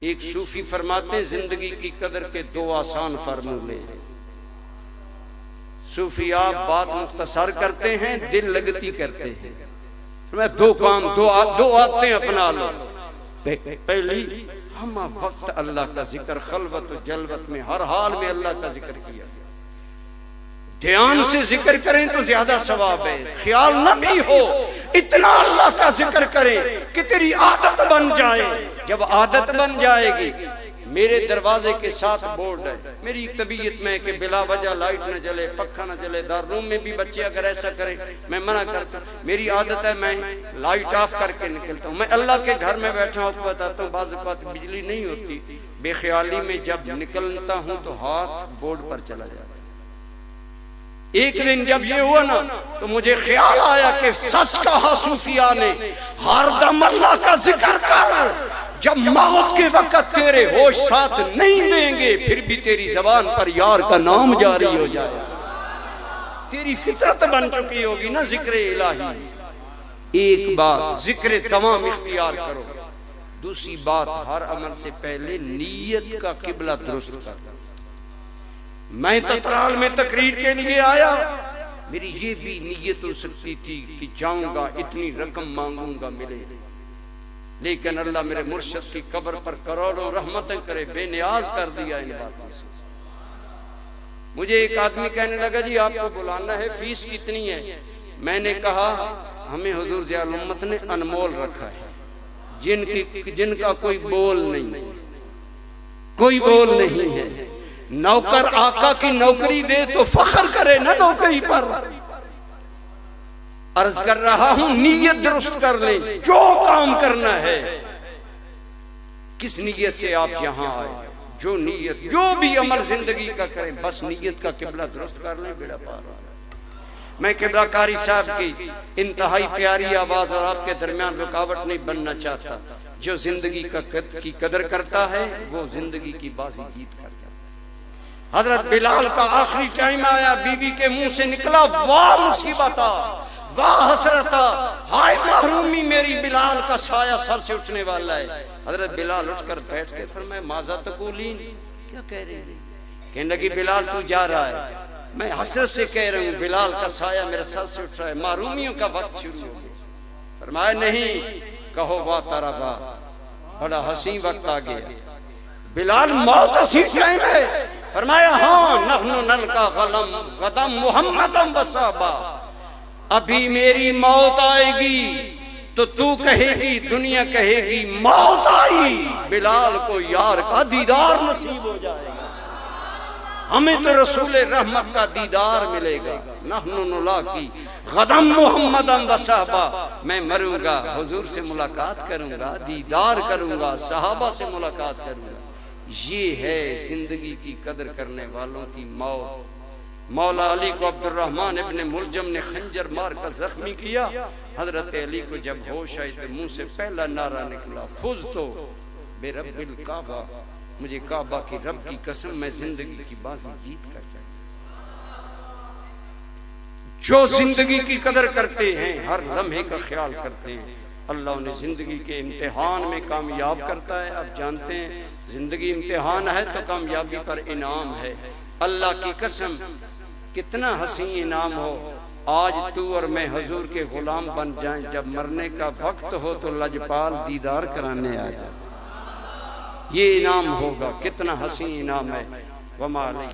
एक सूफी फरमाते हैं जिंदगी की कदर के दो आसान फार्मूले हैं। सूफी आप बात मुख्तसर करते हैं, दिल लगती करते हैं। मैं दो काम दो आदतें अपना लो। पहली, हम वक्त अल्लाह का जिक्र खलवत और जलवत में हर हाल में अल्लाह का जिक्र किया, ध्यान से जिक्र करें तो ज्यादा सवाब है। ख्याल न भी हो, इतना अल्लाह का जिक्र करें कि तेरी आदत बन जाए। जब आदत बन जाएगी, मेरे दरवाजे के साथ बोर्ड है, मेरी तबीयत में कि बिला वजह लाइट न जले, पक्खा न जले। दारूम में भी बच्चे अगर ऐसा करें, मैं मना करता हूँ। मेरी आदत है मैं लाइट ऑफ करके निकलता हूँ। मैं अल्लाह के घर में बैठा हूँ, बताता हूँ बाज़ औक़ात बिजली नहीं होती, बेख्याली में जब निकलता हूँ तो हाथ बोर्ड पर चला जाता है। एक दिन जब ये हुआ ना, तो मुझे ख्याल आया कि सच कहा सूफिया ने, हर दम अल्लाह का जिक्र कर। जब मौत के वक्त तेरे होश साथ नहीं देंगे, फिर भी तेरी जबान पर यार का नाम जारी हो जाए। तेरी फितरत बन चुकी होगी ना जिक्र इलाही। एक बात, जिक्र तमाम इख्तियार करो। दूसरी बात, हर अमल से पहले नीयत का किबला दुरुस्त कर। मैं ततराल में तकरीर के लिए आया, मेरी ये भी नीयत हो सकती थी कि जाऊंगा, इतनी रकम मांगूंगा, मिले। लेकिन अल्लाह मेरे मुर्शिद की कब्र पर करोड़ों रहमतें करे, बेनियाज कर दिया इन बातों से। मुझे एक आदमी कहने लगा, जी आपको बुलाना है, फीस कितनी है? मैंने कहा हमें हुजूर ज़ियाउल उम्मत ने अनमोल रखा है, जिनका कोई बोल नहीं, कोई बोल नहीं है। नौकर आका की नौकरी दे तो फख्र करे ना नौकरी पर। अर्ज कर रहा हूं, नीयत दुरुस्त कर ले। जो काम करना है, किस नीयत से आप यहां आए, जो नीयत, जो भी अमल जिंदगी का करें, बस नीयत का किबला दुरुस्त कर ले, बेड़ा पार। मैं किबला कारी साहब की इंतहाई प्यारी आवाज और आपके दरमियान रुकावट नहीं बनना चाहता। जो जिंदगी की कदर करता है, वो जिंदगी की बाजी जीत करता है। हजरत बिलाल का आखिरी टाइम आया, बीवी के मुंह से निकला, वाह मुसीबत, वाह हसरता, हाय महरूमी, मेरी बिलाल का साया सर से उठने वाला है। हजरत बिलाल उठकर बैठ के फरमाया, माज़ा तक़ूलीन, क्या कह रहे हैं? कहने लगी, बिलाल तू जा रहा है, मैं हसरत से कह रहा हूँ, बिलाल का साया मेरे सर से उठ रहा है, महरूमियों का वक्त शुरू हो गया। फरमाया, नहीं कहो, वाह तारा वाह, बड़ा हसी वक्त आ गया। बिलाल, मौत हसी टाइम है? फरमाया, हाँ, नहनु नलका गदम मुहम्मदम वसाबा, अभी मेरी मौत आएगी तो तू कहेगी, दुनिया कहेगी मौत आई। बिलाल को यार का दीदार नसीब हो जाएगा, हमें तो रसूल रहमत का दीदार मिलेगा। नहनु नुलाकी गदम मुहम्मदम वसाबा, मैं मरूंगा, हुजूर से मुलाकात करूंगा, दीदार करूंगा, सहाबा से मुलाकात करूंगा। ये है जिंदगी की कदर करने वालों की मौत। मौला अली को अब्दुर्रहमान इब्ने मुलजम ने खंजर मार कर जख्मी किया। हजरत अली को जब होश आई तो मुंह से पहला नारा निकला, फुज़ तो बेरब्बिल काबा, मुझे काबा की रब की कसम, मैं जिंदगी की बाजी जीत कर जाऊं। जो जिंदगी की कदर करते हैं, हर लम्हे का ख्याल करते हैं, अल्लाह उन्हें जिंदगी के इम्तिहान में कामयाब करता है। आप जानते हैं, जिंदगी इम्तिहान है तो कामयाबी पर इनाम है। अल्लाह की कसम, कितना हसी इनाम हो, आज तू और मैं हुजूर के गुलाम बन जाएं, जब मरने का वक्त हो तो लजपाल दीदार कराने आ जाए। ये इनाम होगा, कितना हसी इनाम है। वमा अलैहि।